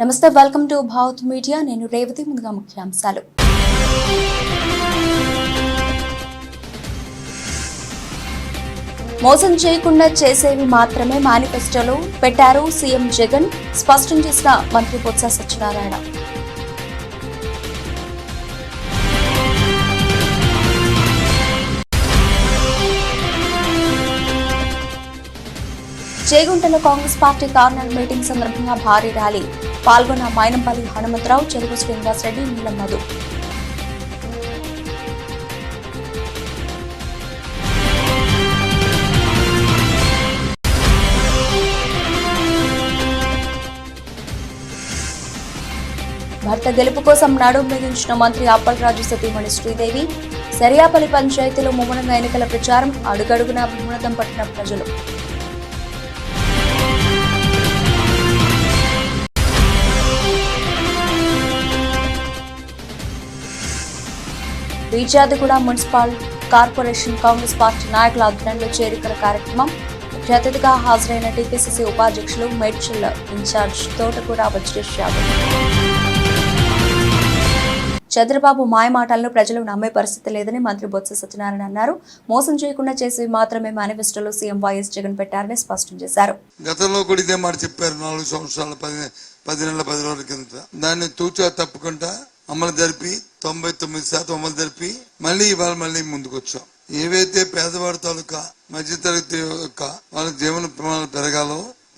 నమస్తే, welcome to Bharat media. నేను రేవతి. ముందుగా ముఖ్యాంశాలు. మోసం చేయకుండా చేసేవి మాత్రమే మేనిఫెస్టోలో పెట్టారు సీఎం జగన్, స్పష్టం చేసిన మంత్రి బొత్స సత్యనారాయణ. చేగుంటలో కాంగ్రెస్ పార్టీ కార్నర్ మీటింగ్ సందర్భంగా భారీ ర్యాలీ. పాల్గొన్న మైనంపల్లి హనుమంతరావు, చెరుకు శ్రీనివాస్ రెడ్డి, నీలం మధు. భర్త గెలుపు కోసం నడుం బిగించిన మంత్రి అప్పలరాజు సతీమణి శ్రీదేవి. సరియాపల్లి పంచాయతీలో ముమ్మరంగా ఎన్నికల ప్రచారం. అడుగడుగునా బ్రహ్మరథం పట్టిన ప్రజలు. బీజాదిగూడ మున్సిపల్ కార్పొరేషన్ కాంగ్రెస్ పార్టీ నాయకుల ఆధ్వర్యంలో చేరికల కార్యక్రమం. ముఖ్య అతిథిగా హాజరైన టీపీసీసీ ఉపాధ్యక్షులు మేడ్చల్ ఇన్ఛార్జ్ తోటకూర వజ్రేష్ యాదవ్. చంద్రబాబు మాయమాటలను ప్రజలు నమ్మే పరిస్థితి లేదని మంత్రి బొత్స సత్యనారాయణ అన్నారు. మోసం చేయకుండా చేసి మాత్రమే మేనిఫెస్టోలో సీఎం వైఎస్ జగన్ పెట్టారని స్పష్టం చేశారు. గతంలో కూడా ఇదే మాట చెప్పారు. 4 సంవత్సరాల 10 నెలల 10 రోజుల కింద దాన్ని తూచా తప్పకుండా అమలు జరిపి 99% అమలు జరిపి మళ్ళీ ముందుకు వచ్చాం. ఏవైతే పేదవాడి తాలూకా మధ్యతరగతి యొక్క వాళ్ళ జీవన ప్రమాణాలు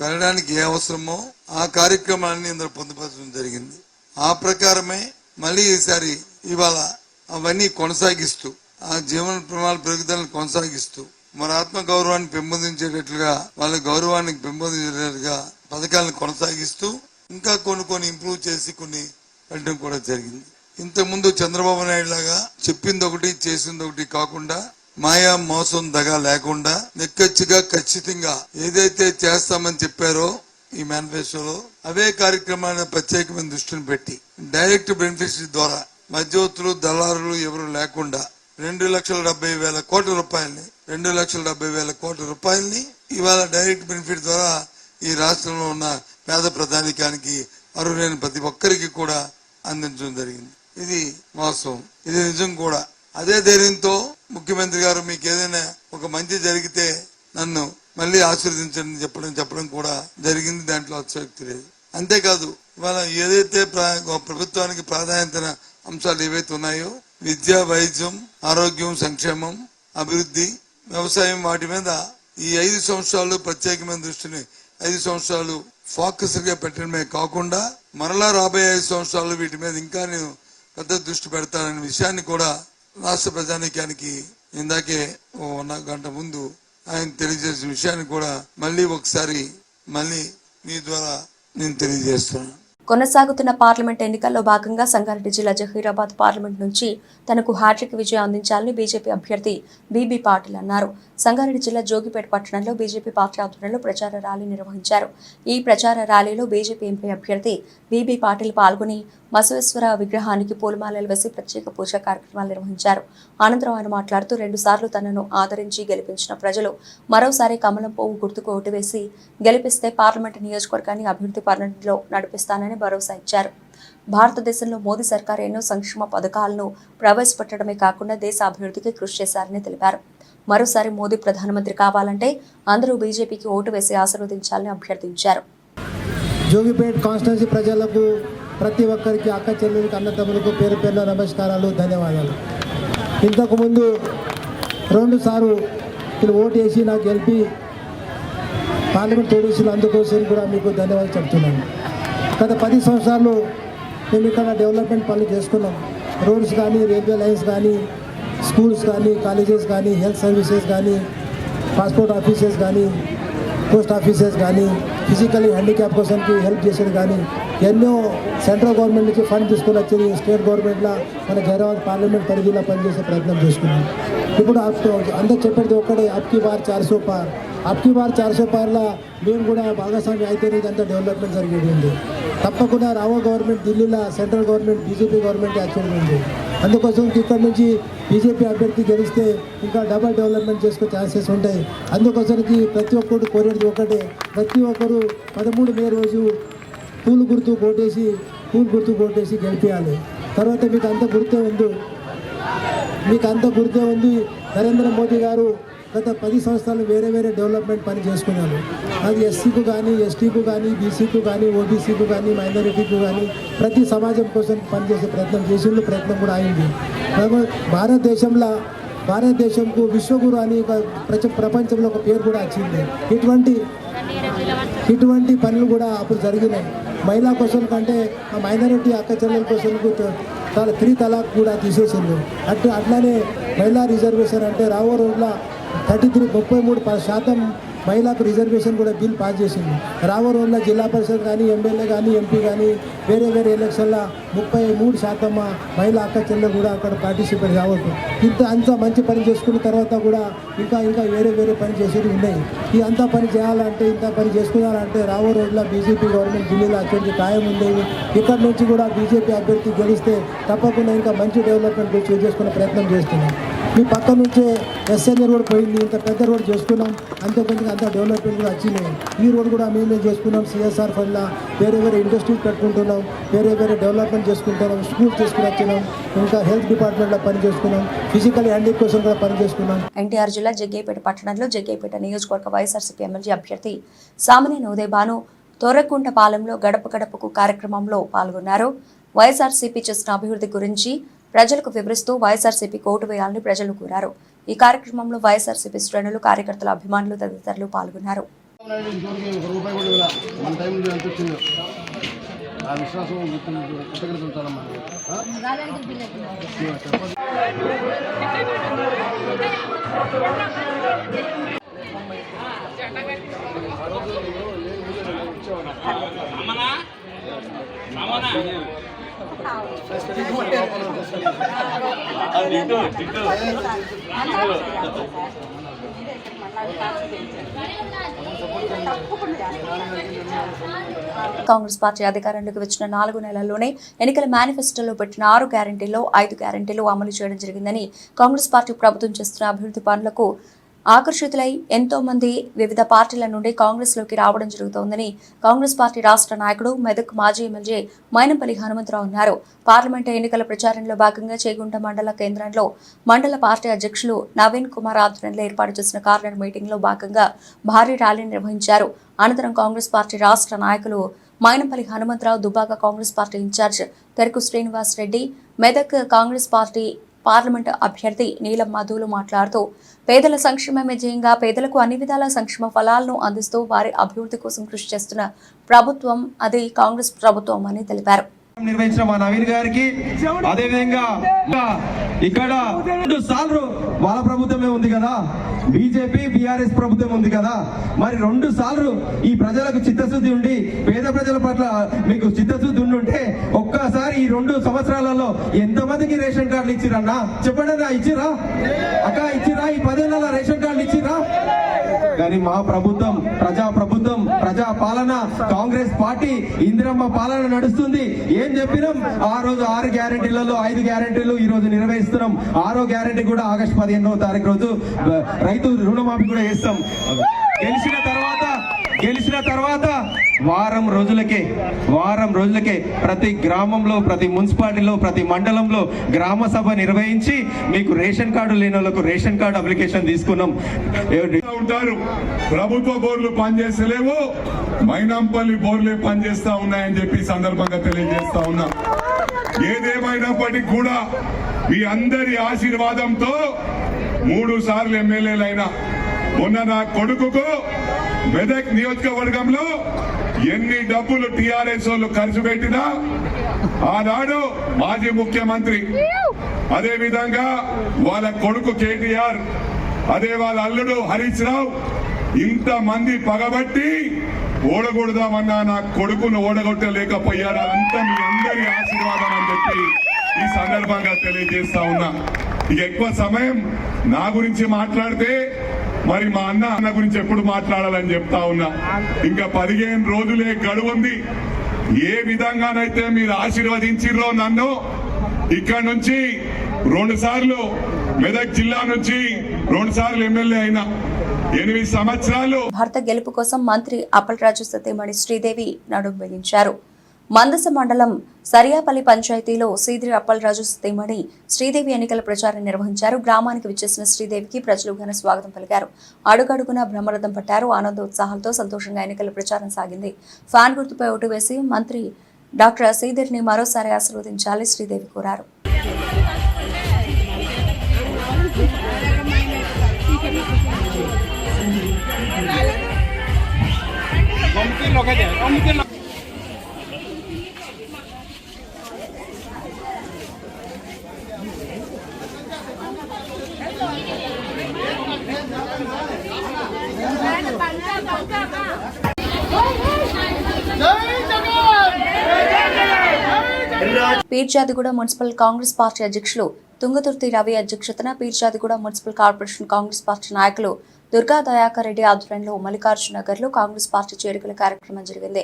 పెరగడానికి ఏ అవసరమో ఆ కార్యక్రమాన్ని ఇందులో పొందుపరచడం జరిగింది. ఆ ప్రకారమే మళ్ళీ ఈసారి ఇవాళ అవన్నీ కొనసాగిస్తూ ఆ జీవన ప్రమాణాల పెరుగుదలను కొనసాగిస్తూ మన ఆత్మ గౌరవాన్ని పెంపొందించేటట్లుగా వాళ్ళ గౌరవాన్ని పెంపొందించేటట్లుగా పథకాలను కొనసాగిస్తూ ఇంకా కొన్ని ఇంప్రూవ్ చేసి కొన్ని వెళ్ళడం కూడా జరిగింది. ఇంతకుముందు చంద్రబాబు నాయుడు లాగా చెప్పింది ఒకటి చేసింది ఒకటి కాకుండా మాయా మోసం దగా లేకుండా నిక్కచ్చిగా ఖచ్చితంగా ఏదైతే చేస్తామని చెప్పారో ఈ మేనిఫెస్టోలో అవే కార్యక్రమాన్ని ప్రత్యేకమైన దృష్టిని పెట్టి డైరెక్ట్ బెనిఫిట్స్ ద్వారా మధ్యవర్తులు దళారులు ఎవరు లేకుండా 2,70,000 కోట్ల రూపాయలని 2,70,000 కోట్ల రూపాయలని ఇవాళ డైరెక్ట్ బెనిఫిట్ ద్వారా ఈ రాష్ట్రంలో ఉన్న పేద ప్రధానికానికి అర్హులైన ప్రతి ఒక్కరికి కూడా అందించడం జరిగింది. ఇది మోసం, ఇది నిజం కూడా. అదే ధైర్యంతో ముఖ్యమంత్రి గారు మీకు ఏదైనా ఒక మంచి జరిగితే నన్ను మళ్ళీ ఆశీర్వదించండి చెప్పడం కూడా జరిగింది. దాంట్లో అతిశయోక్తి లేదు. అంతేకాదు ఇవాళ ఏదైతే ప్రభుత్వానికి ప్రాధాన్యత అంశాలు ఏవైతే ఉన్నాయో విద్య, వైద్యం, ఆరోగ్యం, సంక్షేమం, అభివృద్ధి, వ్యవసాయం వాటి మీద ఈ 5 సంవత్సరాలు ప్రత్యేకమైన దృష్టిని 5 సంవత్సరాలు ఫోకస్ గా పెట్టడమే కాకుండా మరలా రాబోయే 5 సంవత్సరాలు వీటి మీద ఇంకా నేను పెద్ద దృష్టి పెడతాననే విషయాన్ని కూడా రాష్ట్ర ప్రజానీకానికి ఇందాకే 1 గంట ముందు ఆయన తెలియజేసిన విషయాన్ని కూడా మళ్ళీ ఒకసారి మీ ద్వారా నేను తెలియజేస్తున్నాను. కొనసాగుతున్న పార్లమెంట్ ఎన్నికల్లో భాగంగా సంగారెడ్డి జిల్లా జహీరాబాద్ పార్లమెంట్ నుంచి తనకు హ్యాట్రిక్ విజయం అందించాలని బీజేపీ అభ్యర్థి బీబీ పాటిల్ అన్నారు. సంగారెడ్డి జిల్లా జోగిపేట పట్టణంలో బీజేపీ పార్టీ ఆధ్వర్యంలో ప్రచార ర్యాలీ నిర్వహించారు. ఈ ప్రచార ర్యాలీలో బీజేపీ ఎంపీ అభ్యర్థి బీబీ పాటిల్ పాల్గొని బసవేశ్వర విగ్రహానికి పూలమాలలు వేసి ప్రత్యేక పూజా కార్యక్రమాలు నిర్వహించారు. అనంతరం ఆయన మాట్లాడుతూ 2 సార్లు తనను ఆదరించి గెలిపించిన ప్రజలు మరోసారి కమలం పువ్వు గుర్తుకు ఓటు వేసి గెలిపిస్తే పార్లమెంటు నియోజకవర్గాన్ని అభివృద్ధి పనుల్లో నడిపిస్తానని భరోసా ఇచ్చారు. భారతదేశంలో మోదీ సర్కార్ ఎన్నో సంక్షేమ పథకాలను ప్రవేశపెట్టడమే కాకుండా దేశ అభివృద్ధికి కృషి చేశారని తెలిపారు. మరోసారి మోదీ ప్రధానమంత్రి కావాలంటే అందరూ బీజేపీకి ఓటు వేసి ఆశీర్వదించాలని అభ్యర్థించారు. జోగిపేట్ కాన్స్టిట్యున్సీ ప్రజలకు ప్రతి ఒక్కరికి, అక్క చెల్లెలకు, అన్నదమ్ములకు పేరు పేరున నమస్కారాలు, ధన్యవాదాలు. ఇంతకుముందు 2 సార్లు ఓటు వేసి నాకు గెలిపి పార్లమెంట్ తోడేసిన అందుకోసం కూడా మీకు ధన్యవాదాలు చెప్తున్నాను. గత 10 సంవత్సరాలు మేము ఇక్కడ డెవలప్మెంట్ పనులు చేసుకున్నాం. రోడ్స్ కానీ, రైల్వే లైన్స్ కానీ, స్కూల్స్ కానీ, కాలేజెస్ కానీ, హెల్త్ సర్వీసెస్ కానీ, పాస్పోర్ట్ ఆఫీసెస్ కానీ, పోస్ట్ ఆఫీసెస్ కానీ, ఫిజికల్లీ హ్యాండిక్యాప్ కోసంకి హెల్ప్ చేసేది కానీ ఎన్నో సెంట్రల్ గవర్నమెంట్ నుంచి ఫండ్ తీసుకొని వచ్చేది స్టేట్ గవర్నమెంట్లో మన జైరాబాద్ పార్లమెంట్ పరిధిలో పనిచేసే ప్రయత్నం చేసుకున్నాం. ఇప్పుడు అందరూ చెప్పేది ఒక్కడే, అబ్కి బార్ 400 పార్. అబ్కి బార్ 400 పార్లో మేము కూడా భాగస్వామి అయితేనే ఇదంతా డెవలప్మెంట్ జరిగేది ఉంది. తప్పకుండా రావో గవర్నమెంట్ ఢిల్లీలో సెంట్రల్ గవర్నమెంట్ బీజేపీ గవర్నమెంట్ యాక్చువల్గా ఉంది. అందుకోసం ఇక్కడ నుంచి బీజేపీ అభ్యర్థి గెలిస్తే ఇంకా డబల్ డెవలప్మెంట్ చేసుకునే ఛాన్సెస్ ఉంటాయి. అందుకోసానికి ప్రతి ఒక్కరు కోరేది ఒకటే, ప్రతి ఒక్కరు 13 మే రోజు పూలు గుర్తు కొట్టేసి గెలిపించాలి. తర్వాత మీకు అంత గుర్తే ఉంది నరేంద్ర మోదీ గారు గత 10 సంవత్సరాలు వేరే డెవలప్మెంట్ పని చేసుకున్నారు. అది ఎస్సీకు కానీ, ఎస్టీకు కానీ, బీసీకు కానీ, ఓబీసీకు కానీ, మైనారిటీకు కానీ ప్రతి సమాజం కోసం పనిచేసే ప్రయత్నం కూడా అయింది. భారతదేశంకు విశ్వగురు అని ప్రపంచంలో ఒక పేరు కూడా వచ్చింది. ఇటువంటి పనులు కూడా అప్పుడు జరిగినాయి. మహిళా కోసం కంటే మైనారిటీ అక్క చెల్లెల కోసంకు 3 తలాక్ కూడా తీసేసింది. అట్లానే మహిళా రిజర్వేషన్ అంటే రాబో రోజుల 33% మహిళలకు రిజర్వేషన్ కూడా బిల్ పాస్ చేసింది. రాబో రోజుల్లో జిల్లా పరిషత్ కానీ, ఎమ్మెల్యే కానీ, ఎంపీ కానీ వేరే ఎలక్షన్లో 33% మహిళా అక్క చెల్లెలు కూడా అక్కడ పార్టిసిపేట్ కావచ్చు. అంత మంచి పని చేసుకున్న తర్వాత కూడా ఇంకా వేరే పని చేసేవి ఉన్నాయి. ఈ అంతా పని చేయాలంటే, ఇంత పని చేసుకోవాలంటే రాబో రోజుల్లో బీజేపీ గవర్నమెంట్ ఢిల్లీలో అటువంటి ఖాయం ఉండేవి. ఇక్కడ నుంచి కూడా బీజేపీ అభ్యర్థి గెలిస్తే తప్పకుండా ఇంకా మంచి డెవలప్మెంట్ చేసుకునే ప్రయత్నం చేస్తున్నాం. మీ పక్క నుంచే ఎస్ఎన్ఏ రోడ్ పోయింది, ఇంత పెద్ద రోడ్ చేసుకున్నాం. అంత డెవలప్మెంట్ కూడా వచ్చినాయి. ఈ రోడ్ కూడా మేమే చేసుకున్నాం. సిఎస్ఆర్ ఫండ్లో వేరే ఇండస్ట్రీస్ పెట్టుకుంటున్నాం, వేరే డెవలప్మెంట్ చేసుకుంటున్నాం, స్కూల్ తీసుకుని వచ్చినాం, ఇంకా హెల్త్ డిపార్ట్మెంట్లో పని చేసుకున్నాం, ఫిజికల్ హ్యాండీ కోసం కూడా పని చేసుకున్నాం. ఎన్టీఆర్ జిల్లా జగ్గయ్యపేట పట్టణంలో జగ్గయ్యపేట నియోజకవర్గ వైఎస్ఆర్సీపీ ఎమ్మెల్యే అభ్యర్థి సామినేని ఉదయ్ భాను తొర్రకుంటపాలెంలో గడప గడపకు కార్యక్రమంలో పాల్గొన్నారు. వైఎస్ఆర్సీపీ చేసిన అభివృద్ధి గురించి ప్రజలకు వివరిస్తూ వైఎస్ఆర్సీపీ ఓటు వేయాలని ప్రజలు కోరారు. ఈ కార్యక్రమంలో వైఎస్ఆర్సీపీ శ్రేణులు, కార్యకర్తలు, అభిమానులు తదితరులు పాల్గొన్నారు. కాంగ్రెస్ పార్టీ అధికారంలోకి వచ్చిన 4 నెలల్లోనే ఎన్నికల మేనిఫెస్టోలో పెట్టిన 6 గ్యారెంటీల్లో 5 గ్యారెంటీలు అమలు చేయడం జరిగిందని, కాంగ్రెస్ పార్టీ ప్రభుత్వం చేస్తున్న అభివృద్ధి పనులకు ఆకర్షితులై ఎంతో మంది వివిధ పార్టీల నుండి కాంగ్రెస్ లోకి రావడం జరుగుతోందని కాంగ్రెస్ పార్టీ రాష్ట్ర నాయకుడు, మెదక్ మాజీ ఎమ్మెల్యే మైనంపల్లి హనుమంతరావు అన్నారు. పార్లమెంటు ఎన్నికల ప్రచారంలో భాగంగా చేగుంట మండల కేంద్రంలో మండల పార్టీ అధ్యక్షులు నవీన్ కుమార్ ఆధ్వర్యంలో ఏర్పాటు చేసిన కార్నర్ మీటింగ్ లో భాగంగా భారీ ర్యాలీ నిర్వహించారు. అనంతరం కాంగ్రెస్ పార్టీ రాష్ట్ర నాయకులు Mynampally Hanumantharao, Dubbaka Congress party incharge తెరకు Srinivas Reddy, Medak Congress party parliament అభ్యర్థి నీలం మధులు మాట్లాడుతూ పేదల సంక్షేమమే ధ్యేయంగా పేదలకు అన్ని విధాల సంక్షేమ ఫలాలను అందిస్తూ వారి అభివృద్ధి కోసం కృషి చేస్తున్న ప్రభుత్వం అది కాంగ్రెస్ ప్రభుత్వం అని తెలిపారు. నిర్వహించిన మా నవీన్ గారికి, అదేవిధంగా ఇక్కడ 2 సార్లు వాళ్ళ ప్రభుత్వమే ఉంది కదా, బీజేపీ బీఆర్ఎస్ ప్రభుత్వం ఉంది కదా, మరి 2 సార్లు ఈ ప్రజలకు చిత్తశుద్ధి ఉండి పేద ప్రజల పట్ల మీకు చిత్తశుద్ధి ఉండుంటే ఒక్కసారి ఈ 2 సంవత్సరాలలో ఎంతమందికి రేషన్ కార్డులు ఇచ్చిరన్నా చెప్పండి. ఇచ్చిరా అక్క, ఇచ్చిరా? ఈ 10 ఏళ్ళ రేషన్ కార్డులు ఇచ్చిరా? కానీ మా ప్రభుత్వం ప్రజా పాలన, కాంగ్రెస్ పార్టీ ఇందిరమ్మ పాలన నడుస్తుంది. ఏం చెప్పినాం ఆ రోజు 6 గ్యారెంటీలలో 5 గ్యారెంటీలు ఈ రోజు నిర్వహిస్తున్నాం. 6వ గ్యారెంటీ కూడా ఆగస్టు 15వ తారీఖు రోజు రైతు రుణమాఫీ కూడా చేస్తాం. గెలిచిన తర్వాత వారం రోజులకే ప్రతి గ్రామంలో, ప్రతి మున్సిపాలిటీలో, ప్రతి మండలంలో గ్రామ సభ నిర్వహించి మీకు రేషన్ కార్డు లేని వాళ్ళకు రేషన్ కార్డు అప్లికేషన్ తీసుకున్నాం. ఉంటారు ప్రభుత్వ బోర్లు పనిచేస్తలేవు, మైనంపల్లి బోర్లే పనిచేస్తా ఉన్నాయని చెప్పి సందర్భంగా తెలియజేస్తా ఉన్నా. ఏదేమైనప్పటికీ కూడా మీ అందరి ఆశీర్వాదంతో 3 సార్లు ఎమ్మెల్యేలైనా మొన్న నా కొడుకుకు మెదక్ నియోజకవర్గంలో ఎన్ని డబ్బులు టిఆర్ఎస్ వాళ్ళు ఖర్చు పెట్టినా ఆనాడు మాజీ ముఖ్యమంత్రి, అదే విధంగా వాళ్ళ కొడుకు కేటీఆర్, అదే వాళ్ళ అల్లుడు హరీష్ రావు ఇంతమంది పగబట్టి ఓడగొడదామన్నా నా కొడుకును ఓడగొట్టలేకపోయారు. అదంతా మీ అందరి ఆశీర్వాదం అని చెప్పి ఈ సందర్భంగా తెలియజేస్తా ఉన్నా. ఇక ఎక్కువ సమయం నా గురించి మాట్లాడితే మరి మా అన్న గురించి ఎప్పుడు మాట్లాడాలని చెప్తా ఉన్నా. ఇంకా 15 రోజులే గడువుంది. ఏ విధంగానైతే మీరు ఆశీర్వదించిర్రో నన్ను, ఇక్కడ నుంచి 2 సార్లు మెదక్ జిల్లా నుంచి 2 సార్లు ఎమ్మెల్యే అయినా, 8 సంవత్సరాలు. భర్త గెలుపు కోసం మంత్రి అప్పలరాజు సతీమణి శ్రీదేవి నడుం బిగించారు. మందస మండలం సరియాపల్లి పంచాయతీలో సీదిరి అప్పలరాజు సతీమణి శ్రీదేవి ఎన్నికల ప్రచారం నిర్వహించారు. గ్రామానికి విచ్చేసిన శ్రీదేవికి ప్రజలు ఘన స్వాగతం పలికారు. అడుగడుగునా బ్రహ్మరథం పట్టారు. ఆనందోత్సాహాలతో సంతోషంగా ఎన్నికల ప్రచారం సాగింది. ఫ్యాన్ గుర్తుపై ఓటు వేసి మంత్రి డాక్టర్ శ్రీదేవిని మరోసారి ఆశీర్వదించాలి శ్రీదేవి కోరారు. పీర్జాదిగూడ మున్సిపల్ కాంగ్రెస్ పార్టీ అధ్యక్షులు తుంగతుర్తి రవి అధ్యక్షతన Peerzadiguda municipal corporation Congress party నాయకులు దుర్గా దయాకర్ రెడ్డి ఆధ్వర్యంలో మల్లికార్జున నగర్ లో కాంగ్రెస్ పార్టీ చేరికల కార్యక్రమం జరిగింది.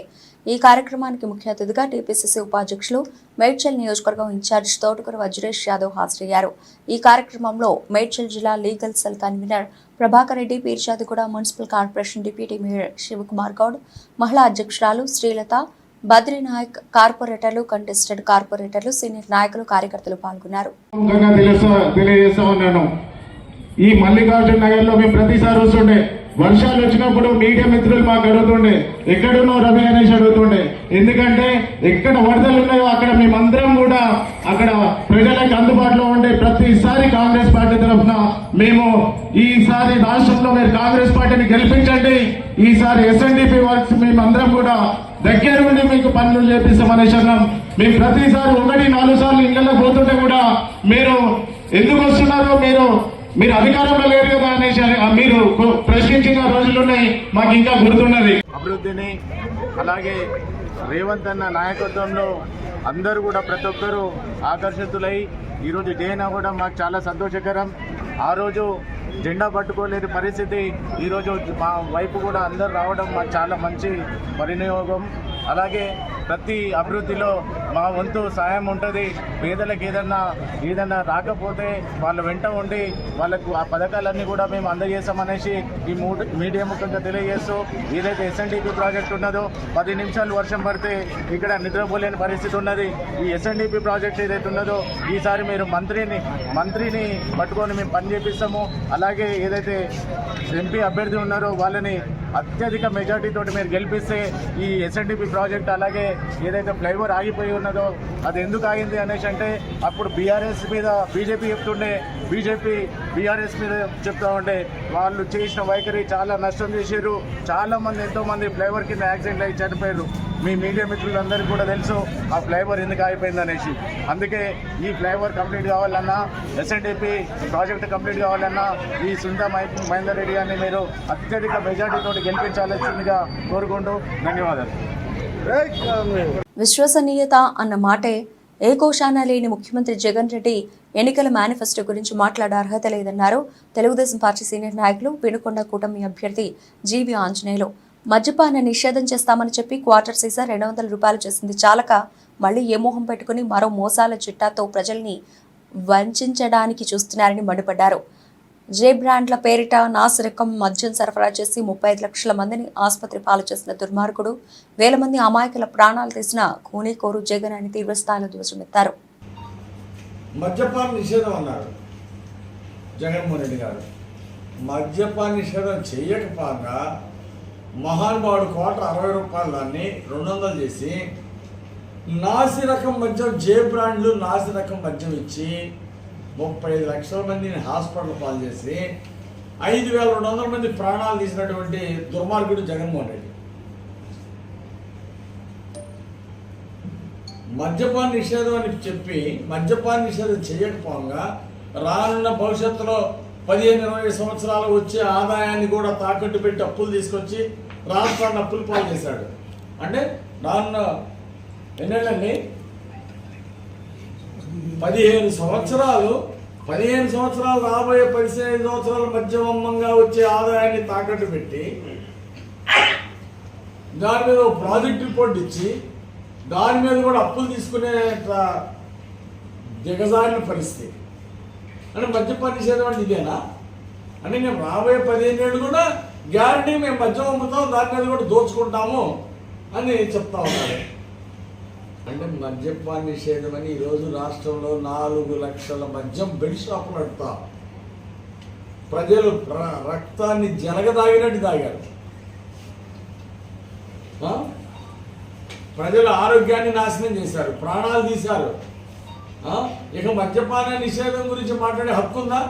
ఈ కార్యక్రమానికి ముఖ్య అతిథిగా టీపీసీసీ ఉపాధ్యక్షులు మేడ్చల్ నియోజకవర్గం ఇన్ఛార్జ్ తోటకూర వజ్రేష్ యాదవ్ హాజరయ్యారు. ఈ కార్యక్రమంలో మేడ్చల్ జిల్లా legal cell convener Prabhakar Reddy, Peerzadiguda municipal corporation deputy mayor Shivakumar Goud, మహిళా అధ్యక్షురాలు శ్రీలత, బద్రీనాయక్, కార్పొరేటర్లు, కంటెస్టెడ్ కార్పొరేటర్లు, సీనియర్ నాయకులు, కార్యకర్తలు పాల్గొన్నారు. ఈ మల్లికార్జున నగర్ లో మేము ప్రతిసారి వస్తుండే, వర్షాలు వచ్చినప్పుడు మీడియా మిత్రులు మాకు అడుగుతుండే ఎక్కడున్నో రవి అనేసి అడుగుతుండే. ఎందుకంటే ఎక్కడ వరదలు ఉన్నాయో అక్కడ మేమందరం కూడా అక్కడ ప్రజలకు అందుబాటులో ఉండే ప్రతిసారి కాంగ్రెస్ పార్టీ తరఫున మేము ఈసారి రాష్ట్రంలో మీరు కాంగ్రెస్ పార్టీని గెలిపించండి, ఈసారి ఎస్ఎన్డిపి వర్క్స్ మేమందరం కూడా దగ్గర ఉండి మీకు పనులు చేపిస్తామనేసి అన్నాం. మేము ప్రతిసారి 1-4 సార్లు ఇళ్లలో పోతుంటే కూడా మీరు ఎందుకు వస్తున్నారో, మీరు అధికారంలో లేరు కదా అనేసి మీరు ప్రశ్నించిన రోజుల్లోనే మాకు ఇంకా గుర్తున్నది. అభివృద్ధిని అలాగే రేవంత్ అన్న నాయకత్వంలో అందరూ కూడా ప్రతి ఒక్కరూ ఆకర్షితులై ఈరోజు డే అయినా కూడా మాకు చాలా సంతోషకరం. ఆ రోజు జెండా పట్టుకోలేని పరిస్థితి ఈరోజు మా వైపు కూడా అందరు రావడం మాకు చాలా మంచి పరిణయోగం. అలాగే ప్రతి అభివృద్ధిలో మా వంతు సాయం ఉంటుంది. పేదలకు ఏదన్నా రాకపోతే వాళ్ళ వెంట ఉండి వాళ్ళకు ఆ పథకాలన్నీ కూడా మేము అందజేస్తామనేసి ఈ మీడియా ముఖంగా తెలియజేస్తూ, ఏదైతే ఎస్ఎన్డిపి ప్రాజెక్ట్ ఉన్నదో 10 నిమిషాలు వర్షం పడితే ఇక్కడ నిద్రపోలేని పరిస్థితి ఉన్నది. ఈ ఎస్ఎన్డిపి ప్రాజెక్ట్ ఏదైతే ఉన్నదో ఈసారి మీరు మంత్రిని పట్టుకొని మేము పని చేపిస్తాము. అలాగే ఏదైతే ఎంపీ అభ్యర్థి ఉన్నారో వాళ్ళని అత్యధిక మెజార్టీతో మీరు గెలిపిస్తే ఈ ఎస్ఎన్డిపి ప్రాజెక్ట్ అలాగే ఏదైతే ఫ్లైఓవర్ ఆగిపోయి ఉన్నదో అది ఎందుకు ఆగింది అనేసి అంటే అప్పుడు బీఆర్ఎస్ మీద బీజేపీ చెప్తుండే, బీఆర్ఎస్ మీద చెప్తా ఉండే. వాళ్ళు చేసిన వైఖరి చాలా నష్టం చేశారు. చాలామంది ఎంతోమంది ఫ్లైఓవర్ కింద యాక్సిడెంట్ అయ్యి చనిపోయారు. మీ మీడియా మిత్రులందరికీ కూడా తెలుసు ఆ ఫ్లైఓవర్ ఎందుకు ఆగిపోయింది అనేసి. అందుకే ఈ ఫ్లైఓవర్ కంప్లీట్ కావాలన్నా, ఎస్ఎన్డిపి ప్రాజెక్ట్ కంప్లీట్ కావాలన్నా ఈ సుందా మహేందర్ రెడ్డి గారిని మీరు అత్యధిక మెజార్టీతో గెలిపించాల్సిందిగా కోరుకుంటూ ధన్యవాదాలు. విశ్వసనీయత అన్న మాటే ఏ కోశాన లేని ముఖ్యమంత్రి జగన్ రెడ్డి ఎన్నికల మేనిఫెస్టో గురించి మాట్లాడే అర్హత లేదన్నారు తెలుగుదేశం పార్టీ సీనియర్ నాయకులు వినుకొండ కూటమి అభ్యర్థి జీవి ఆంజనేయులు. మద్యపాన నిషేధం చేస్తామని చెప్పి క్వార్టర్ సీసా 200 రూపాయలు చేసింది చాలక మళ్లీ ఏ మోహం పెట్టుకుని మరో మోసాల చిట్టాతో ప్రజల్ని వంచడానికి చూస్తున్నారని మండిపడ్డారు. జే బ్రాండ్ల పేరిట నాసిరకం మద్యం సరఫరా చేసి 35 లక్షల మందిని ఆసుపత్రి పాలు చేసిన దుర్మార్గుడు, వేల మంది అమాయకుల ప్రాణాలు తీసిన కూనీకోరు జగన్ అని తీవ్రస్థాయిలో ధ్వజమెత్తారు. మద్యపాన నిషేధం అన్నారు జగన్మోహన్ రెడ్డి గారు. మద్యపాన నిషేధం చేయకపోగా మహానుభావుడు కోట 60 రూపాయలు దాన్ని 200 చేసి నాసిరకం మద్యం, జే బ్రాండ్లు నాసిరకం మద్యం ఇచ్చి 35 లక్షల మందిని హాస్పిటల్ పాలు చేసి 5,200 మంది ప్రాణాలు తీసినటువంటి దుర్మార్గుడు జగన్మోహన్ రెడ్డి. మద్యపాన నిషేధం అని చెప్పి మద్యపాన నిషేధం చేయకపోగా రానున్న భవిష్యత్తులో 15-20 సంవత్సరాలు వచ్చే ఆదాయాన్ని కూడా తాకట్టు పెట్టి అప్పులు తీసుకొచ్చి రాష్ట్రాన్ని అప్పులు పాలు చేశాడు. అంటే రానున్న ఎన్నేళ్ళండి 15 సంవత్సరాలు రాబోయే 15 సంవత్సరాల మధ్యమంగా వచ్చే ఆదాయాన్ని తాకట్టు పెట్టి దాని మీద ప్రాజెక్ట్ రిపోర్ట్ ఇచ్చి దాని మీద కూడా అప్పులు తీసుకునే దిగజారిన పరిస్థితి. అంటే మద్యపాన నిషేధం అంటే ఇదేనా? అంటే మేము రాబోయే 15 ఏళ్ళు కూడా గ్యారంటీ మేము మద్యం అమ్ముతాం, దాని మీద కూడా దోచుకుంటాము అని చెప్తా ఉన్నారు. అంటే మద్యపాన నిషేధం అని ఈరోజు రాష్ట్రంలో 4 లక్షల మద్యం బెడ్ షాపులు నడుపుతా ప్రజలు రక్తాన్ని జలగదాగినట్టు తాగారు. ప్రజల ఆరోగ్యాన్ని నాశనం చేశారు, ప్రాణాలు తీశారు. ఇక మద్యపాన నిషేధం గురించి మాట్లాడే హక్కు ఉందా?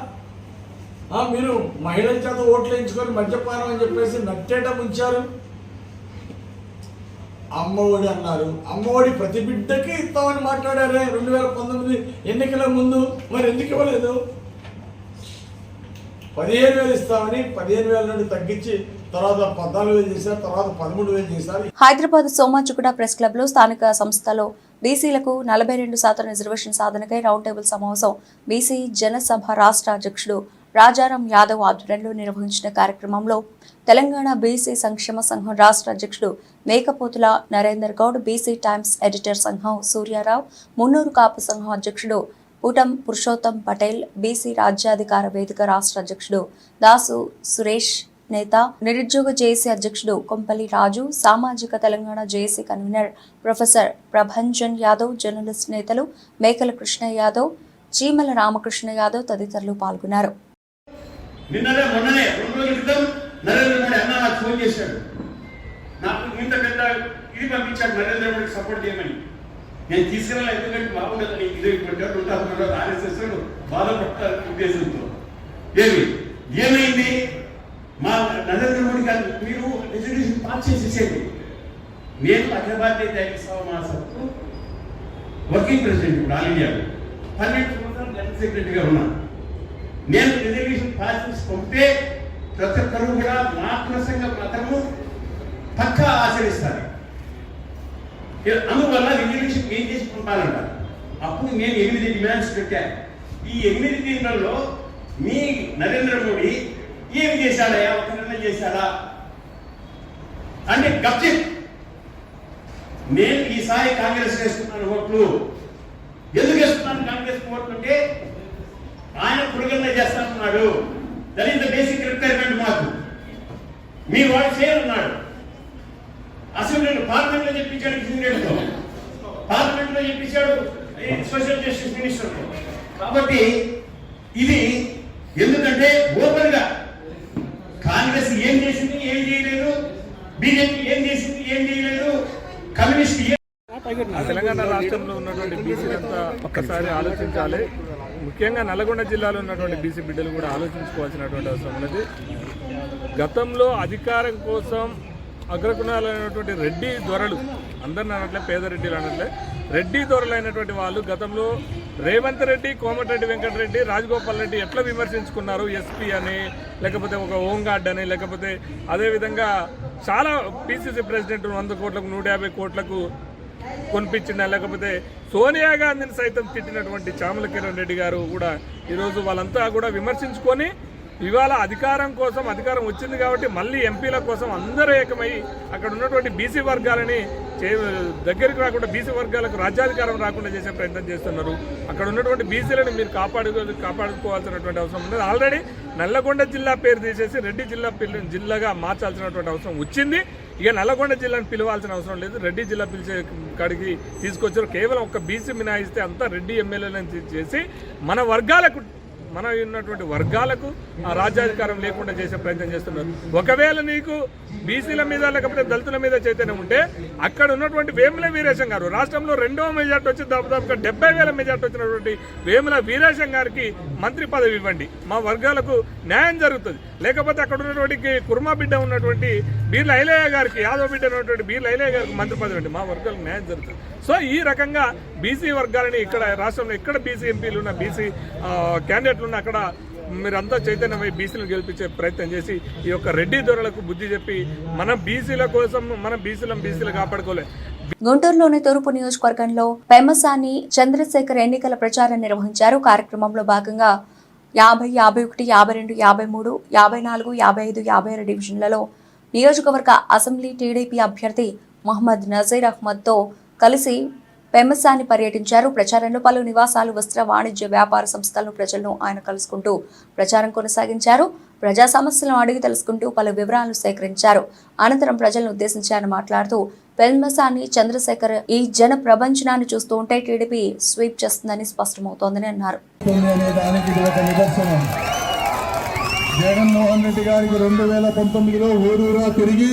మీరు మహిళల చేత ఓట్లు వేయించుకొని మద్యపానం అని చెప్పేసి నట్టేట ముంచారు. అమ్మఒడి అన్నారు, అమ్మఒడి ప్రతి బిడ్డకి ఇస్తామని మాట్లాడారే 2019 ఎన్నికల ముందు. మరి ఎందుకు ఇవ్వలేదు? 15,000 ఇస్తామని 15,000 నుండి తగ్గించి తర్వాత 14,000 చేశారు, తర్వాత 13,000 చేశారు. హైదరాబాద్ సోమాజిగూడ ప్రెస్ క్లబ్ లో స్థానిక సంస్థలో బీసీలకు 42% రిజర్వేషన్ సాధనకై రౌండ్ టేబుల్ సమావేశం బీసీ జనసభ రాష్ట్ర అధ్యక్షుడు రాజారాం యాదవ్ ఆధ్వర్యంలో నిర్వహించిన కార్యక్రమంలో తెలంగాణ బీసీ సంక్షేమ సంఘం రాష్ట్ర అధ్యక్షుడు Mekapothula Narender Goud, BC Times editor సంఘం సూర్యారావు, మున్నూరు కాపు సంఘం అధ్యక్షుడు పుటం పురుషోత్తం పటేల్, బీసీ రాజ్యాధికార వేదిక రాష్ట్ర అధ్యక్షుడు దాసు సురేష్ నేత, నిరుద్యోగ జేఏసీ అధ్యక్షుడు కొంపల్లి రాజు, సామాజిక Telangana JAC convener professor Prabhanjan Yadav, journalist నేతలు మేకల కృష్ణ యాదవ్, చీమల రామకృష్ణ యాదవ్ తదితరులు పాల్గొన్నారు. నిన్ననే మొన్ననే 2 రోజుల క్రితం నరేంద్ర మోడీ అన్న నాకు ఫోన్ చేశాడు, నాకు ఇంత పెద్ద ఇది పంపించాడు నరేంద్ర మోడీకి సపోర్ట్ చేయమని. నేను తీసుకురాలి, ఎందుకంటే బాగుండదని ఇదే ఉంటారు ఆర్ఎస్ఎస్ బాధపడతారు ఉద్దేశంతో. ఏమైంది? మా నరేంద్ర మోడీ గారు మీరు రెజల్యూషన్ పాస్ చేసేసేది. నేను అఖిల భారతీయ దైనిక సభ మహాసభకు వర్కింగ్ ప్రెసిడెంట్, ఇప్పుడు ఆల్ ఇండియాలో 12 సంవత్సరాలు జనరల్ సెక్రటరీగా ఉన్నాను. నేను రిజర్వేషన్ పాస్ చేసి పంపితే ప్రతి ఒక్కరు కూడా మా కులసంగా మాత్రము పక్కా ఆచరిస్తారు. అందువల్ల రిజర్వేషన్ ఏం చేసి పంపాలంట. అప్పుడు నేను 8 డిమాండ్స్ పెట్టాను. ఈ 8 డిమాండ్లలో మీ నరేంద్ర మోడీ ఏమి చేశాడా, ఒక నిర్ణయం చేశాడా అంటే గప్చిప్. నేను ఈసారి కాంగ్రెస్ వేసుకున్నాను ఓట్లు. ఎందుకు వేస్తున్నాను కాంగ్రెస్ ఓట్లు అంటే ఆయన పురుగన్న చేస్తానన్నాడు. That is the basic requirement. మాకు మీ వాడు చేయనున్నాడు. అసెంబ్లీలో పార్లమెంట్ లో చెప్పించాడు, కిషన్తో పార్లమెంట్ లో చెప్పించాడు సోషల్ జస్టిస్ మినిస్టర్. కాబట్టి ఇది ఎందుకంటే ఓపెన్ గా కాంగ్రెస్ ఏం చేసింది, ఏం చేయలేదు, బీజేపీ ఏం చేసింది, ఏం చేయలేదు, కమ్యూనిస్ట్ తెలంగాణ రాష్ట్రంలో ఉన్నటువంటి బీసీలంతా ఒక్కసారి ఆలోచించాలి. ముఖ్యంగా నల్గొండ జిల్లాలో ఉన్నటువంటి బీసీ బిడ్డలు కూడా ఆలోచించుకోవాల్సినటువంటి అవసరం ఉన్నది. గతంలో అధికారం కోసం అగ్రకుణాలైనటువంటి రెడ్డి దొరలు, అందరిని అనట్లే, పేదరెడ్డిలు అనట్లే, రెడ్డి దొరలైనటువంటి వాళ్ళు గతంలో రేవంత్ రెడ్డి, కోమటిరెడ్డి వెంకటరెడ్డి, రాజగోపాల్ రెడ్డి ఎట్లా విమర్శించుకున్నారు, ఎస్పీ అని, లేకపోతే ఒక హోంగార్డ్ అని, లేకపోతే అదేవిధంగా చాలా పీసీసీ ప్రెసిడెంట్ 100 కోట్లకు 150 కోట్లకు కొనిపించిన, లేకపోతే సోనియా గాంధీని సైతం తిట్టినటువంటి చామల కిరణ్ రెడ్డి గారు కూడా ఈరోజు వాళ్ళంతా కూడా విమర్శించుకొని ఇవాళ అధికారం కోసం, అధికారం వచ్చింది కాబట్టి మళ్ళీ ఎంపీల కోసం అందరూ ఏకమై అక్కడ ఉన్నటువంటి బీసీ వర్గాలని దగ్గరికి రాకుండా, బీసీ వర్గాలకు రాజ్యాధికారం రాకుండా చేసే ప్రయత్నం చేస్తున్నారు. అక్కడ ఉన్నటువంటి బీసీలను మీరు కాపాడుకోవాల్సినటువంటి అవసరం ఉంది. ఆల్రెడీ నల్లగొండ జిల్లా పేరు తీసేసి రెడ్డి జిల్లాగా మార్చాల్సినటువంటి అవసరం వచ్చింది. ఇక నల్లగొండ జిల్లాను పిలవాల్సిన అవసరం లేదు, రెడ్డి జిల్లా పిలిచే కాడికి తీసుకొచ్చారు. కేవలం ఒక బీసీ మినహాయిస్తే అంతా రెడ్డి ఎమ్మెల్యేలను చేసి మన ఉన్నటువంటి వర్గాలకు ఆ రాజ్యాధికారం లేకుండా చేసే ప్రయత్నం చేస్తున్నారు. ఒకవేళ నీకు బీసీల మీద లేకపోతే దళితుల మీద చైతన్యం ఉంటే అక్కడ ఉన్నటువంటి వేముల వీరేశం గారు రాష్ట్రంలో 2వ మెజార్టీ వచ్చి దాదాపుగా 70,000 మెజార్టీ వచ్చినటువంటి వేముల వీరేశం గారికి మంత్రి పదవి ఇవ్వండి, మా వర్గాలకు న్యాయం జరుగుతుంది. లేకపోతే అక్కడ ఉన్నటువంటి కుర్మా బిడ్డ ఉన్నటువంటి బీర్ల ఐలయ్య గారికి, యాదవ్ బిడ్డ ఉన్నటువంటి బీర్ల ఐలయ్య గారికి మంత్రి పదవి ఇవ్వండి, మా వర్గాలకు న్యాయం జరుగుతుంది. సో ఈ రకంగా బీసీ వర్గాలని ఇక్కడ రాష్ట్రంలో ఎక్కడ బీసీ ఎంపీలు ఉన్న, బీసీ క్యాండిడేట్లు ఉన్న అక్కడ మీరంతా చైతన్యమై బీసీలను గెలిపించే ప్రయత్నం చేసి ఈ యొక్క రెడ్డి దొరలకు బుద్ధి చెప్పి మనం బీసీల కోసం మనం బీసీలు కాపాడుకోలే. గుంటూరులోని తూర్పు నియోజకవర్గంలో పెమ్మసాని చంద్రశేఖర్ ఎన్నికల ప్రచారం నిర్వహించారు. కార్యక్రమంలో భాగంగా 50, 51, 52, 53, 54, 55, 56 డివిజన్లలో నియోజకవర్గ అసెంబ్లీ టీడీపీ అభ్యర్థి మహమ్మద్ నజీర్ అహ్మద్తో కలిసి పెమ్మసాని పర్యటించారు. ప్రచారంలో పలు నివాసాలు, వస్త్ర, వాణిజ్య, వ్యాపార సంస్థలను, ప్రజలను ఆయన కలుసుకుంటూ ప్రచారం కొనసాగించారు. ప్రజా సమస్యలను అడిగి తెలుసుకుంటూ పలు వివరాలను సేకరించారు. అనంతరం ప్రజలను ఉద్దేశించి ఆయన మాట్లాడుతూ పెల్మసాని చంద్రశేఖర్ ఈ జన ప్రపంచనాన్ని చూస్తూ ఉంటే టీడీపీ స్వీప్ చేస్తుందని స్పష్టమవుతోందని అన్నారు. జగన్మోహన్ రెడ్డి గారికి 2019లో ఊరూరా తిరిగి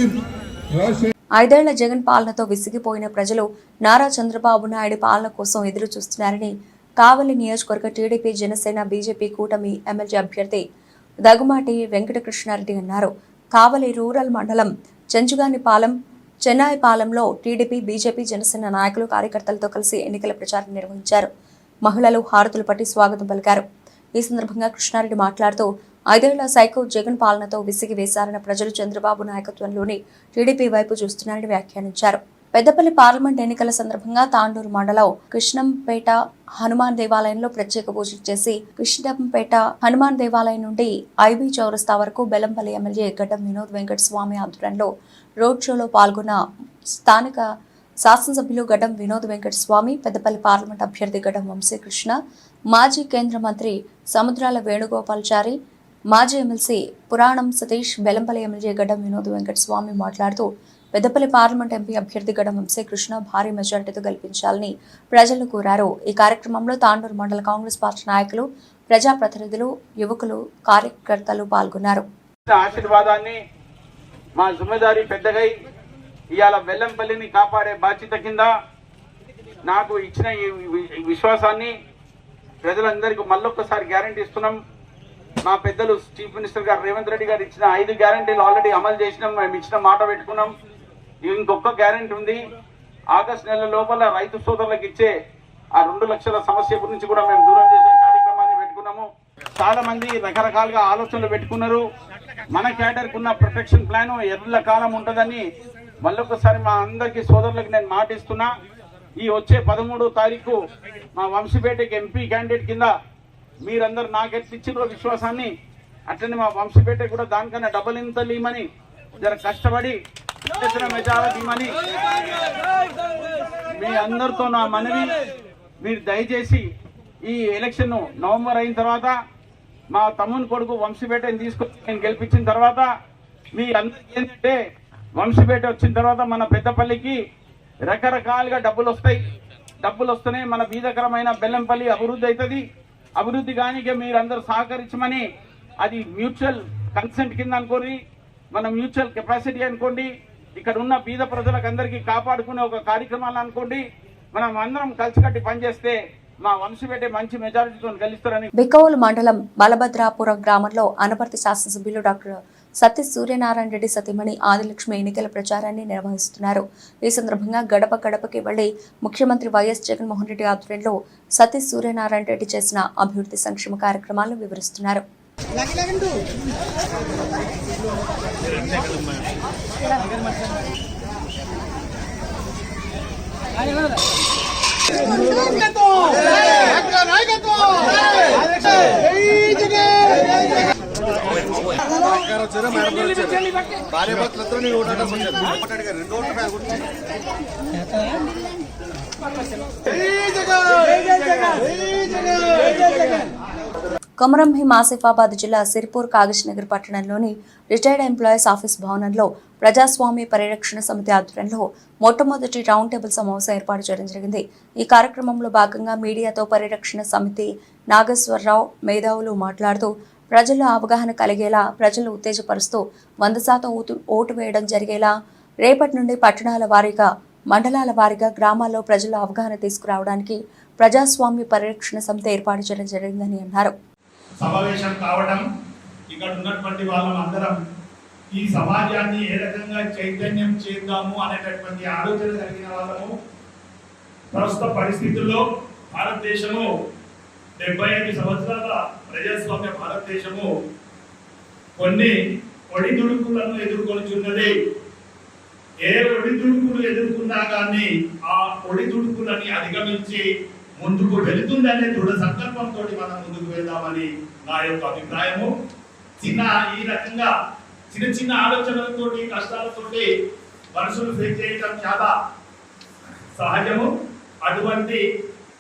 5 ఏళ్ల జగన్ పాలనతో విసిగిపోయిన ప్రజలు నారా చంద్రబాబు నాయుడు పాలన కోసం ఎదురు చూస్తున్నారని కావలి నియోజకవర్గ టీడీపీ జనసేన బీజేపీ కూటమి ఎమ్మెల్యే అభ్యర్థి దగ్గుమాటి వెంకటకృష్ణారెడ్డి అన్నారు. కావలి రూరల్ మండలం చెంచుగానిపాలెం చెన్నాయిపాలెంలో టీడీపీ బీజేపీ జనసేన నాయకులు కార్యకర్తలతో కలిసి ఎన్నికల ప్రచారం నిర్వహించారు. మహిళలు హారతులు పట్టి స్వాగతం పలికారు. ఈ సందర్భంగా కృష్ణారెడ్డి మాట్లాడుతూ 5 ఏళ్ల సైకో జగన్ పాలనతో విసిగి వేశారన్న ప్రజలు చంద్రబాబు నాయకత్వంలోని టీడీపీ వైపు చూస్తున్నారని వ్యాఖ్యానించారు. పెద్దపల్లి పార్లమెంట్ ఎన్నికల సందర్భంగా తాండూరు మండలం కృష్ణంపేట హనుమాన్ దేవాలయంలో ప్రత్యేక పూజలు చేసి కృష్ణంపేట హనుమాన్ దేవాలయం నుండి ఐబీ చౌరస్తా వరకు బెల్లంపల్లి ఎమ్మెల్యే గడ్డం వినోద్ వెంకటస్వామి ఆధ్వర్యంలో రోడ్ షోలో పాల్గొన్న స్థానిక శాసనసభ్యులు గడ్డం వినోద్ వెంకటస్వామి, పెద్దపల్లి పార్లమెంట్ అభ్యర్థి గడ్డం వంశీకృష్ణ, మాజీ కేంద్ర మంత్రి సముద్రాల వేణుగోపాల్చారి, మాజీ ఎమ్మెల్సీ పురాణం సతీష్, బెల్లంపల్లి ఎమ్మెల్యే గడ్డం వినోద్ వెంకటస్వామి మాట్లాడుతూ పెద్దపల్లి పార్లమెంట్ ఎంపీ అభ్యర్థి గడ్డం వంశీకృష్ణ భారీ మెజారిటీతో గెలిపించాలని ప్రజలను కోరారు. ఈ కార్యక్రమంలో తాండూరు మండల కాంగ్రెస్ పార్టీ నాయకులు, ప్రజాప్రతినిధులు, యువకులు, కార్యకర్తలు పాల్గొన్నారు. ఆశీర్వాదాన్ని మా జుమ్మేదారి పెద్దగై ఇవాళ బెల్లంపల్లిని కాపాడే బాధ్యత కింద నాకు ఇచ్చిన ఈ విశ్వాసాన్ని ప్రజలందరికీ మళ్ళొక్కసారి గ్యారంటీ ఇస్తున్నాం. మా పెద్దలు చీఫ్ మినిస్టర్ గారు రేవంత్ రెడ్డి గారు ఇచ్చిన 5 గ్యారంటీలు ఆల్రెడీ అమలు చేసినాం. మేము ఇచ్చిన మాట పెట్టుకున్నాం. ఇంకొక గ్యారంటీ ఉంది. ఆగస్టు నెల లోపల రైతు సోదరులకు ఇచ్చే ఆ 2 లక్షల సమస్య గురించి కూడా మేము దూరం చేసే కార్యక్రమాన్ని పెట్టుకున్నాము. చాలా మంది రకరకాలుగా ఆలోచనలు పెట్టుకున్నారు. మన క్యాడర్కి ఉన్న ప్రొటెక్షన్ ప్లాన్ ఎర్ర కాలం ఉంటుందని మళ్ళొకసారి మా అందరికీ సోదరులకు నేను మాటిస్తున్నా. ఈ వచ్చే 13వ తారీఖు మా వంశీపేటకి ఎంపీ క్యాండిడేట్ కింద మీరందరూ నాకు ఎట్లిచ్చిన విశ్వాసాన్ని అట్లనే మా వంశీపేట కూడా దానికన్నా డబల్ ఇంత లీమని జర కష్టపడి మెజారిటీ ఇవ్వమని మీ అందరితో నా మనవి. మీరు దయచేసి ఈ ఎలక్షన్ నవంబర్ అయిన తర్వాత మా తమ్ముని కొడుకు వంశీపేటని తీసుకొని నేను గెలిపించిన తర్వాత మీ అందరికీ ఏంటంటే వంశీపేట వచ్చిన తర్వాత మన పెద్దపల్లికి రకరకాలుగా డబ్బులు వస్తాయి. డబ్బులు వస్తేనే మన బీదకరమైన బెల్లంపల్లి అభివృద్ధి అవుతుంది. అభివృద్ధి కానికే మీరందరూ సహకరించమని, అది మ్యూచువల్ కన్సెంట్ కింద అనుకోండి, మన మ్యూచువల్ కెపాసిటీ అనుకోండి, ఇక్కడ ఉన్న బీద ప్రజలకు అందరికీ కాపాడుకునే ఒక కార్యక్రమాలు అనుకోండి. మనం అందరం కలిసికట్టి పనిచేస్తే మా వంశీపేట మంచి మెజారిటీతో గెలుస్తారని. బిక్కవోలు మండలం బలభద్రాపురం గ్రామంలో అనపర్తి శాసనసభ్యులు డాక్టర్ సతీష్ సూర్యనారాయణ రెడ్డి సతీమణి ఆదిలక్ష్మి ఎన్నికల ప్రచారాన్ని నిర్వహిస్తున్నారు. ఈ సందర్భంగా గడప గడపకి వెళ్లి ముఖ్యమంత్రి వైఎస్ జగన్మోహన్ రెడ్డి ఆధ్వర్యంలో సతీష్ సూర్యనారాయణ రెడ్డి చేసిన అభివృద్ధి సంక్షేమ కార్యక్రమాలను వివరిస్తున్నారు. కొమరంభీం ఆసిఫాబాద్ జిల్లా సిర్పూర్ కాగజ్నగర్ పట్టణంలోని రిటైర్డ్ ఎంప్లాయీస్ ఆఫీస్ భవనంలో ప్రజాస్వామ్య పరిరక్షణ సమితి ఆధ్వర్యంలో మొట్టమొదటి రౌండ్ టేబుల్ సమావేశం ఏర్పాటు చేయడం జరిగింది. ఈ కార్యక్రమంలో భాగంగా మీడియాతో పరిరక్షణ సమితి నాగేశ్వరరావు మేధావులు మాట్లాడుతూ ప్రజల్లో అవగాహన కలిగేలా, ప్రజలు ఉత్తేజపరుస్తూ 100% ఓటు వేయడం జరిగేలా రేపటి నుండి పట్టణాల వారీగా, మండలాల వారీగా గ్రామాల్లో ప్రజల్లో అవగాహన తీసుకురావడానికి ప్రజాస్వామ్య పరిరక్షణ సమితి ఏర్పాటు చేయడం జరిగిందని అన్నారు. సమావేశం కావడం, ఇక్కడ ఉన్నటువంటి వాళ్ళం అందరం ఈ సమాజాన్ని ఏ రకంగా చైతన్యం చేద్దాము అనేటటువంటి ఆలోచన కలిగిన వాళ్ళము. ప్రస్తుత పరిస్థితుల్లో భారతదేశము 75 సంవత్సరాల ప్రజాస్వామ్య భారతదేశము కొన్ని ఒడిదుడుకులను ఎదుర్కొనుచున్నది. ఏ ఒడిదుడుకులు ఎదుర్కొన్నా కానీ ఆ ఒడిదుడుకులని అధిగమించి ముందుకు వెళుతుందనే దృఢ సంకల్పంతో మనం ముందుకు వెళ్దామని నా యొక్క అభిప్రాయము. ఈ రకంగా చిన్న చిన్న ఆలోచనలతోటి, కష్టాలతోటి మనుషులు ఫేస్ చేయడం చాలా సహజము. అటువంటి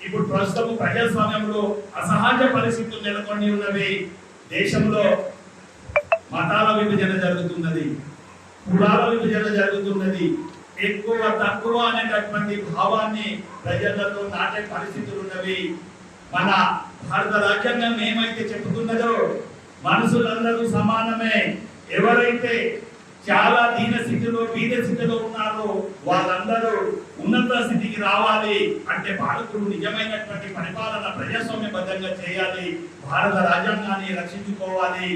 ఇప్పుడు ప్రస్తుతం ప్రజాస్వామ్యంలో అసహజ పరిస్థితులు నెలకొని ఉన్నవి. దేశంలో మతాల విభజన జరుగుతున్నది, కులాల విభజన జరుగుతున్నది. ఎక్కువ తక్కువ అనేటటువంటి భావాన్ని ప్రజలలో నాటే పరిస్థితులు ఉన్నవి. మన భారత రాజ్యాంగం ఏమైతే చెబుతున్నదో మనుషులందరూ సమానమే, ఎవరైతే చాలా దీన స్థితిలో బీద స్థితిలో ఉన్నారో వాళ్ళందరూ ఉన్నత స్థితికి రావాలి అంటే భారతుడు నిజమైనటువంటి పరిపాలన ప్రజాస్వామ్యబద్ధంగా చేయాలి, భారత రాజ్యాంగాన్ని రక్షించుకోవాలి.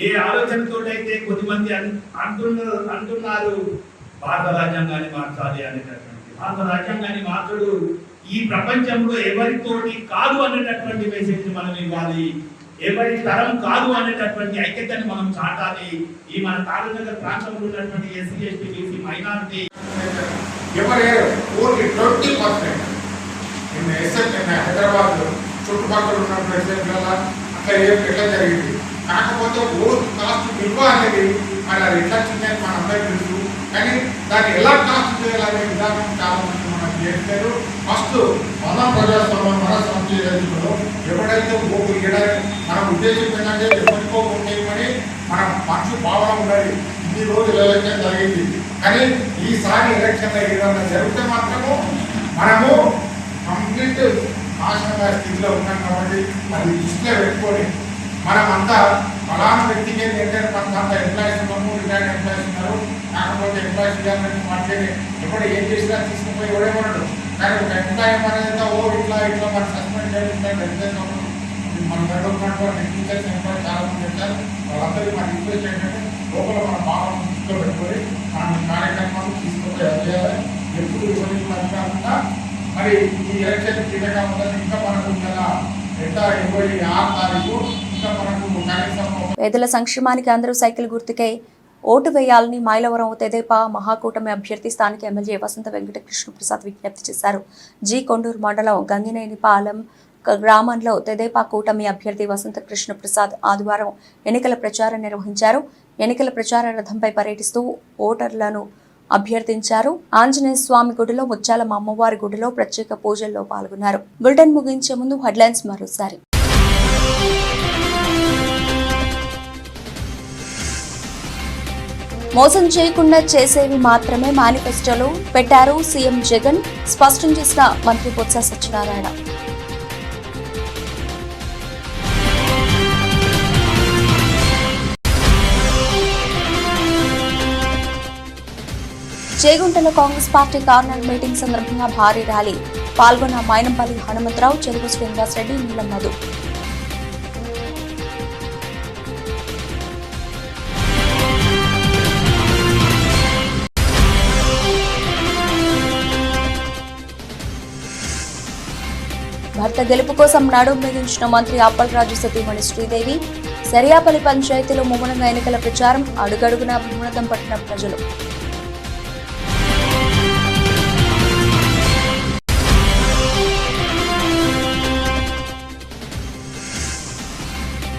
ఏ ఆలోచనతోటైతే కొద్దిమంది అంటున్నారు భారత రాజ్యాంగాన్ని మార్చాలి అనేటటువంటి, భారత రాజ్యాంగాన్ని మార్చడు ఈ ప్రపంచంలో ఎవరితోటి కాదు అనేటటువంటి మెసేజ్ మనం ఇవ్వాలి, ఎవరి తరం కాదు అనేటటువంటి ఐక్యతని మనం చాటాలి. ఈ మన తాలూనగర్ ప్రాంతంలో ఉన్నటువంటి SC ST BC minority only 20% Hyderabad చుట్టుపక్కల ఉన్న ప్లేసెస్లలో అట్లా ఎట్లా జరిగింది. కాకపోతే ఓట్ కాస్ట్ విలువ అనేది మన ఎట్లా చిన్నది మన అందరికీ తెలుసు, కానీ దాన్ని ఎలా కాస్ట్ చేయాలనే విధానం చాలా మంది మనకు చేస్తారు. ఫస్ట్ మన ప్రజాస్వామ్యం మన సంస్థలో ఎవడైతే ఓటు వేయడానికి మన ఉద్దేశం ఏంటంటే ఎవరికో ఓటు వేయమని మన మనసు భావన ఉండాలి. ఇన్ని రోజులు ఎలక్షన్ జరిగింది, కానీ ఈసారి ఎలక్షన్ ఏదైనా జరిగితే మాత్రము మనము కంప్లీట్ నాశనమైన స్థితిలో ఉన్నాం. కాబట్టి అది దృష్టిలో పెట్టుకొని మనమంతా ఫలానా వ్యక్తికి ఏంటంటే కొంత ఎంప్లాయీస్ ఉన్నాము, రిటైర్డ్ ఎంప్లాయీస్ ఉన్నారు, కాకపోతే ఎంప్లాయీస్ గవర్నమెంట్ మాట్లాడి ఎప్పుడు ఏం చేసినా తీసుకుపోయి ఎవడేమన్నాడు. కానీ ఒక ఎంప్లాయీ అనేది ఓ ఇట్లా ఇట్లా మన సస్పెండ్ చేయడం మన గవర్నమెంట్ టీచర్స్ ఎంప్లాయీ చాలా మంది వచ్చారు. వాళ్ళందరికీ మన రిక్వెస్ట్ ఏంటంటే లోపల మన భావన దృష్టిలో పెట్టుకొని మనం కార్యక్రమాలు తీసుకుపోయి చేయాలి. ఎప్పుడు ఇవ్వడానికి కాకుండా మరి ఈ ఎలక్షన్ క్రీడగా ఉన్నది ఇంకా మనకు గల 26 తారీఖు ఇంకా మనకు కనీసం పేదల సంక్షేమానికి అందరూ సైకిల్ గుర్తుకై ఓటు వేయాలని మైలవరం తెదేపా మహాకూటమి అభ్యర్థి స్థానిక ఎమ్మెల్యే వసంత వెంకట కృష్ణప్రసాద్ విజ్ఞప్తి చేశారు. జి కొండూరు మండలం గంగినేనిపాలెం గ్రామంలో తెదేపా కూటమి అభ్యర్థి వసంత కృష్ణప్రసాద్ ఆదివారం ఎన్నికల ప్రచారం నిర్వహించారు. ఎన్నికల ప్రచార రథంపై పర్యటిస్తూ ఓటర్లను అభ్యర్థించారు. ఆంజనేయ స్వామి గుడిలో, ముత్యాలమ్మ అమ్మవారి గుడిలో ప్రత్యేక పూజల్లో పాల్గొన్నారు. బులెటిన్ ముగించే ముందు హెడ్లైన్స్ మరోసారి. మోసం చేయకుండా చేసేవి మాత్రమే మేనిఫెస్టోలో పెట్టారు సీఎం జగన్, స్పష్టం చేసిన మంత్రి బొత్స సత్యనారాయణ. చేగుంటలో కాంగ్రెస్ పార్టీ కార్నర్ మీటింగ్ సందర్భంగా భారీ ర్యాలీ, పాల్గొన్న మైనంపల్లి హనుమంతరావు, చెరుకు శ్రీనివాసరెడ్డి, నీలం మధు. భర్త గెలుపు కోసం నడుం బిగించిన మంత్రి అప్పలరాజు సతీమణి శ్రీదేవి. సరియాపల్లి పంచాయతీలో ముమ్మరంగా ఎన్నికల ప్రచారం, అడుగడుగునా వినోదం పట్టిన ప్రజలు.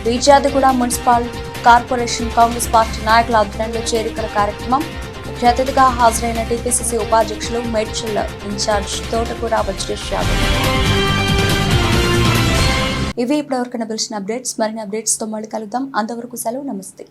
బీజాదిగూడ మున్సిపల్ కార్పొరేషన్ కాంగ్రెస్ పార్టీ నాయకుల ఆధ్వర్యంలో చేరికల కార్యక్రమం. ముఖ్య అతిథిగా హాజరైన టీపీసీసీ ఉపాధ్యక్షులు మేడ్చల్ ఇన్ఛార్జ్ తోటకూర వజ్రేష్ యాదవ్. ఇవి ఇప్పటివరకు పిలిచిన అప్డేట్స్. మరిన్ని అప్డేట్స్తో మళ్ళీ కలుద్దాం. అంతవరకు సెలవు, నమస్తే.